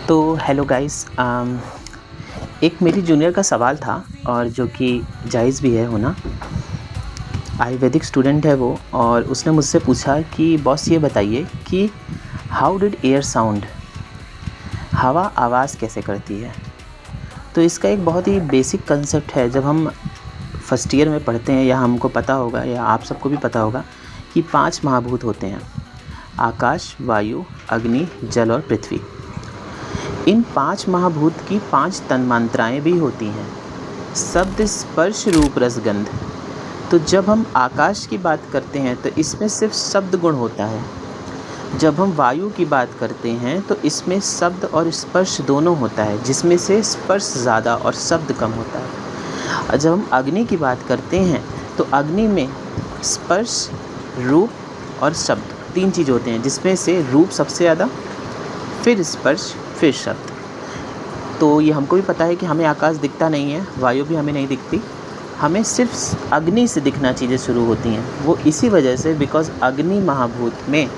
तो hello guys, एक मेरी जूनियर का सवाल था और जो कि जायज़ भी है होना। आयुर्वेदिक स्टूडेंट है वो, और उसने मुझसे पूछा कि बॉस ये बताइए कि हाउ डिड एयर साउंड, हवा आवाज़ कैसे करती है। तो इसका एक बहुत ही बेसिक कंसेप्ट है। जब हम फर्स्ट ईयर में पढ़ते हैं, या हमको पता होगा या आप सबको भी पता होगा कि 5 महाभूत होते हैं: आकाश, वायु, अग्नि, जल और पृथ्वी। इन 5 महाभूत की 5 तन्मात्राएं भी होती हैं: शब्द, स्पर्श, रूप, रस, गंध। तो जब हम आकाश की बात करते हैं तो इसमें सिर्फ शब्द गुण होता है। जब हम वायु की बात करते हैं तो इसमें शब्द और स्पर्श दोनों होता है, जिसमें से स्पर्श ज़्यादा और शब्द कम होता है। और जब हम अग्नि की बात करते हैं तो अग्नि में स्पर्श, रूप और शब्द 3 चीज़ होते हैं, जिसमें से रूप सबसे ज़्यादा, फिर स्पर्श, फिर शब्द। तो ये हमको भी पता है कि हमें आकाश दिखता नहीं है, वायु भी हमें नहीं दिखती, हमें सिर्फ अग्नि से दिखना चीज़ें शुरू होती हैं। वो इसी वजह से, बिकॉज़ अग्नि महाभूत में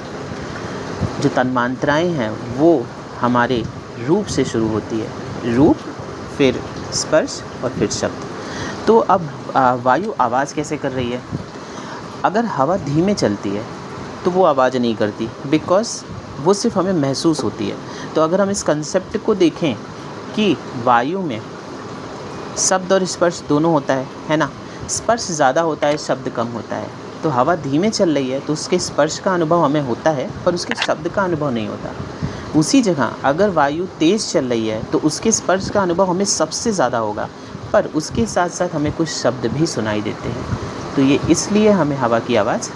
जो तन्मात्राएं हैं वो हमारे रूप से शुरू होती है, रूप, फिर स्पर्श और फिर शब्द। तो अब वायु आवाज़ कैसे कर रही है? अगर हवा धीमे चलती है तो वो आवाज़ नहीं करती, बिकॉज़ वो सिर्फ हमें महसूस होती है। तो अगर हम इस कंसेप्ट को देखें कि वायु में शब्द और स्पर्श दोनों होता है ना, स्पर्श ज़्यादा होता है, शब्द कम होता है। तो हवा धीमे चल रही है तो उसके स्पर्श का अनुभव हमें होता है, पर उसके शब्द का अनुभव नहीं होता। उसी जगह अगर वायु तेज़ चल रही है तो उसके स्पर्श का अनुभव हमें सबसे ज़्यादा होगा, पर उसके साथ साथ हमें कुछ शब्द भी सुनाई देते हैं। तो ये इसलिए हमें हवा की आवाज़